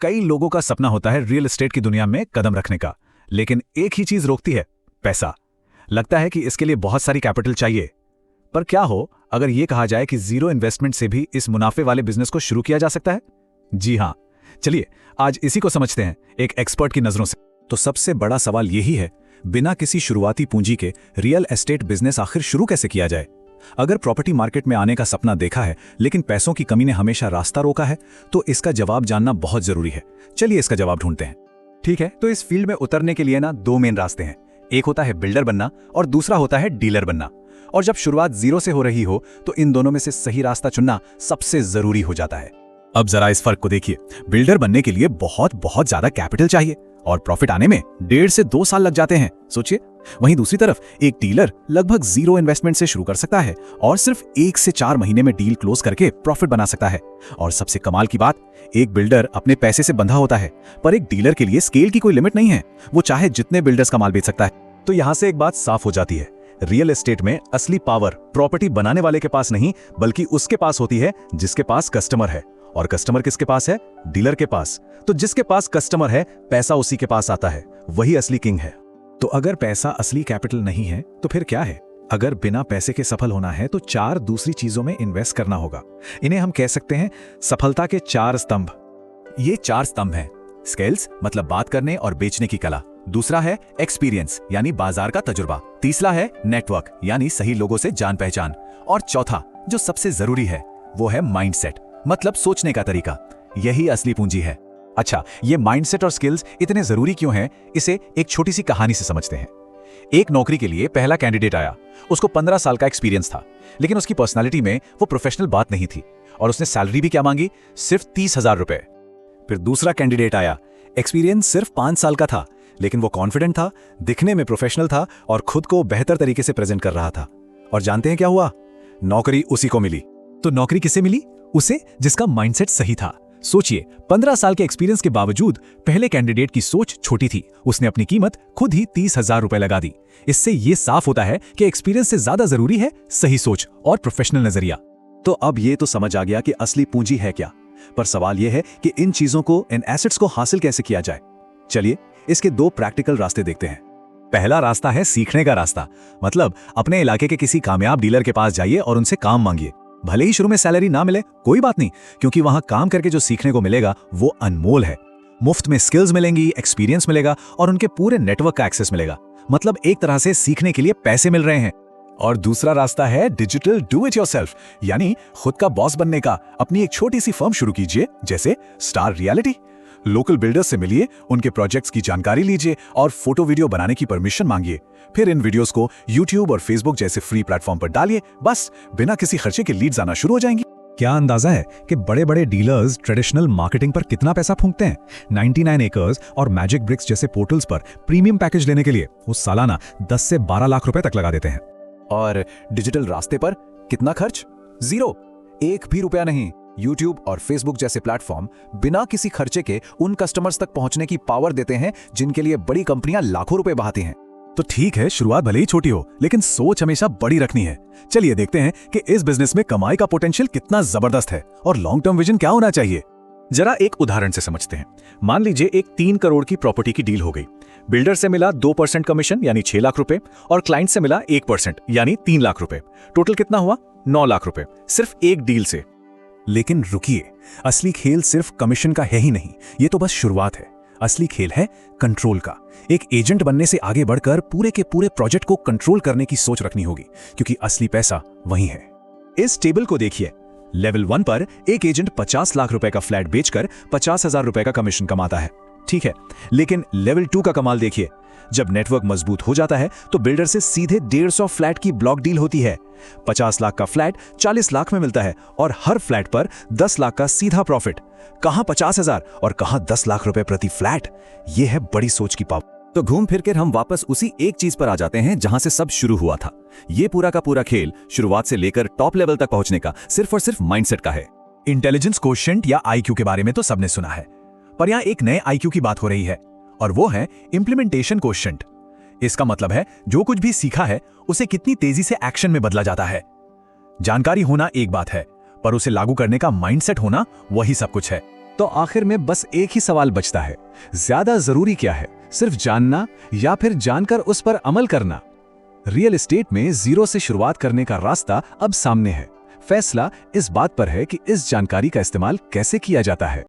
कई लोगों का सपना होता है रियल एस्टेट की दुनिया में कदम रखने का, लेकिन एक ही चीज रोकती है, पैसा। लगता है कि इसके लिए बहुत सारी कैपिटल चाहिए। पर क्या हो अगर यह कहा जाए कि जीरो इन्वेस्टमेंट से भी इस मुनाफे वाले बिजनेस को शुरू किया जा सकता है? जी हां, चलिए आज इसी को समझते हैं एक एक्सपर्ट की नजरों से। तो सबसे बड़ा सवाल यही है, बिना किसी शुरुआती पूंजी के रियल एस्टेट बिजनेस आखिर शुरू कैसे किया जाए? अगर प्रॉपर्टी मार्केट में आने का सपना देखा है लेकिन पैसों की कमी ने हमेशा रास्ता रोका है, तो इसका जवाब जानना बहुत जरूरी है। चलिए इसका जवाब ढूंढते हैं। ठीक है, तो इस फील्ड में उतरने के लिए दो मेन रास्ते हैं। एक होता है बिल्डर बनना और दूसरा होता है डीलर बनना। और जब शुरुआत जीरो से हो रही हो तो इन दोनों में से सही रास्ता चुनना सबसे जरूरी हो जाता है। अब जरा इस फर्क को देखिए। बिल्डर बनने के लिए बहुत ज्यादा कैपिटल चाहिए और प्रॉफिट आने में 1.5 से 2 साल लग जाते हैं, सोचिए। वहीं दूसरी तरफ एक डीलर लगभग जीरो इन्वेस्टमेंट से शुरू कर सकता है और सिर्फ 1 से 4 महीने में डील क्लोज करके प्रॉफिट बना सकता है। और सबसे कमाल की बात, एक बिल्डर अपने पैसे से बंधा होता है, पर एक डीलर के लिए स्केल की कोई लिमिट नहीं है। वो चाहे जितने बिल्डर्स का माल बेच सकता है। तो यहां से एक बात साफ हो जाती है, रियल एस्टेट में असली पावर प्रॉपर्टी बनाने वाले के पास नहीं, बल्कि उसके पास होती है जिसके पास कस्टमर है। और कस्टमर किसके पास है? डीलर के पास। तो जिसके पास कस्टमर है, पैसा उसी के पास आता है। वही असली किंग है। तो अगर पैसा असली कैपिटल नहीं है तो फिर क्या है? अगर बिना पैसे के सफल होना है तो 4 दूसरी चीजों में इन्वेस्ट करना होगा। इन्हें हम कह सकते हैं सफलता के 4 स्तंभ। ये 4 स्तंभ हैं। स्किल्स मतलब बात करने और बेचने की कला। दूसरा है एक्सपीरियंस यानी बाजार का तजुर्बा। तीसरा है नेटवर्क यानी सही लोगों से जान पहचान। और चौथा जो सबसे जरूरी है वो है माइंडसेट मतलब सोचने का तरीका। यही असली पूंजी है। अच्छा, ये माइंडसेट और स्किल्स इतने जरूरी क्यों हैं? इसे एक छोटी सी कहानी से समझते हैं। एक नौकरी के लिए पहला कैंडिडेट आया। उसको 15 साल का एक्सपीरियंस था, लेकिन उसकी पर्सनालिटी में वो प्रोफेशनल बात नहीं थी और उसने सैलरी भी क्या मांगी? सिर्फ 30,000 रुपए। फिर दूसरा कैंडिडेट आया। एक्सपीरियंस सिर्फ 5 साल का था, लेकिन वो कॉन्फिडेंट था, दिखने में प्रोफेशनल था और खुद को बेहतर तरीके से प्रेजेंट कर रहा था। और जानते हैं क्या हुआ? नौकरी उसी को मिली। तो नौकरी किसे मिली? उसे जिसका माइंडसेट सही था। सोचिए, 15 साल के एक्सपीरियंस के बावजूद पहले कैंडिडेट की सोच छोटी थी। उसने अपनी कीमत खुद ही 30,000 रुपए लगा दी। इससे यह साफ होता है कि एक्सपीरियंस से ज्यादा जरूरी है सही सोच और प्रोफेशनल नजरिया। तो अब ये तो समझ आ गया कि असली पूंजी है क्या, पर सवाल यह है कि इन चीजों को, इन एसेट्स को हासिल कैसे किया जाए। चलिए इसके 2 प्रैक्टिकल रास्ते देखते हैं। पहला रास्ता है सीखने का रास्ता। मतलब अपने इलाके के किसी कामयाब डीलर के पास जाइए और उनसे काम मांगिए। भले ही शुरू में सैलरी ना मिले, कोई बात नहीं, क्योंकि वहां काम करके जो सीखने को मिलेगा वो अनमोल है। मुफ्त में स्किल्स मिलेंगी, एक्सपीरियंस मिलेगा और उनके पूरे नेटवर्क का एक्सेस मिलेगा। मतलब एक तरह से सीखने के लिए पैसे मिल रहे हैं। और दूसरा रास्ता है डिजिटल डू इट योरसेल्फ, यानी खुद का बॉस बनने का। अपनी एक छोटी सी फर्म शुरू कीजिए, जैसे स्टार रियलिटी। लोकल बिल्डर्स से मिलिए, उनके प्रोजेक्ट्स की जानकारी लीजिए और फोटो वीडियो बनाने की परमिशन मांगिए। फिर इन वीडियोस को YouTube और Facebook जैसे फ्री प्लेटफॉर्म पर डालिए। बस बिना किसी खर्चे के लीड्स आना शुरू हो जाएंगी। क्या अंदाजा है कि बड़े बड़े डीलर्स ट्रेडिशनल मार्केटिंग पर कितना पैसा फूंकते हैं? 99 एकर्स और मैजिक ब्रिक्स जैसे पोर्टल्स पर प्रीमियम पैकेज लेने के लिए वो सालाना 10 से 12 लाख रुपए तक लगा देते हैं। और डिजिटल रास्ते पर कितना खर्च? 0, 1 भी रुपया नहीं। YouTube और Facebook जैसे प्लेटफॉर्म बिना किसी खर्चे के उन कस्टमर्स तक पहुंचने की पावर देते हैं जिनके लिए बड़ी कंपनियां लाखों रुपए बहाती हैं। तो ठीक है, शुरुआत भले ही छोटी हो, लेकिन सोच हमेशा बड़ी रखनी है। चलिए देखते हैं कि इस बिजनेस में कमाई का पोटेंशियल कितना जबरदस्त है और लॉन्ग टर्म विजन क्या होना चाहिए। जरा एक उदाहरण से समझते हैं। मान लीजिए एक 3 करोड़ की प्रॉपर्टी की डील हो गई। बिल्डर से मिला 2% कमीशन यानी 6 लाख रुपए और क्लाइंट से मिला 1% यानी 3 लाख रुपए। टोटल कितना हुआ? 9 लाख रुपए, सिर्फ एक डील से। लेकिन रुकिए, असली खेल सिर्फ कमीशन का है ही नहीं, ये तो बस शुरुआत है। असली खेल है कंट्रोल का। एक एजेंट बनने से आगे बढ़कर पूरे के पूरे प्रोजेक्ट को कंट्रोल करने की सोच रखनी होगी, क्योंकि असली पैसा वहीं है। इस टेबल को देखिए। लेवल 1 पर एक एजेंट 50 लाख रुपए का फ्लैट बेचकर 50,000 रुपए का कमीशन कमाता है, ठीक है। लेकिन लेवल 2 का कमाल देखिए। जब नेटवर्क मजबूत हो जाता है तो बिल्डर से सीधे 150 फ्लैट की ब्लॉक डील होती है। 50 लाख का फ्लैट 40 लाख में मिलता है और हर फ्लैट पर 10 लाख का सीधा प्रॉफिट। कहां 50,000 और कहां 10 लाख रुपए प्रति फ्लैट। यह है बड़ी सोच की पावर। तो घूम फिर कर हम वापस उसी एक चीज पर आ जाते हैं जहां से सब शुरू हुआ था। यह पूरा का पूरा खेल शुरुआत से लेकर टॉप लेवल तक पहुंचने का सिर्फ और सिर्फ माइंडसेट का है। इंटेलिजेंस कोशेंट या IQ के बारे में तो सबने सुना है, पर यहां एक नए IQ की बात हो रही है और वो है इंप्लीमेंटेशन कोशेंट। इसका मतलब है जो कुछ भी सीखा है उसे कितनी तेजी से एक्शन में बदला जाता है। जानकारी होना एक बात है, पर उसे लागू करने का माइंडसेट होना वही सब कुछ है। तो आखिर में बस एक ही सवाल बचता है, ज्यादा जरूरी क्या है, सिर्फ जानना या फिर जानकर उस पर अमल करना? रियल एस्टेट में जीरो से शुरुआत करने का रास्ता अब सामने है। फैसला इस बात पर है कि इस जानकारी का इस्तेमाल कैसे किया जाता है।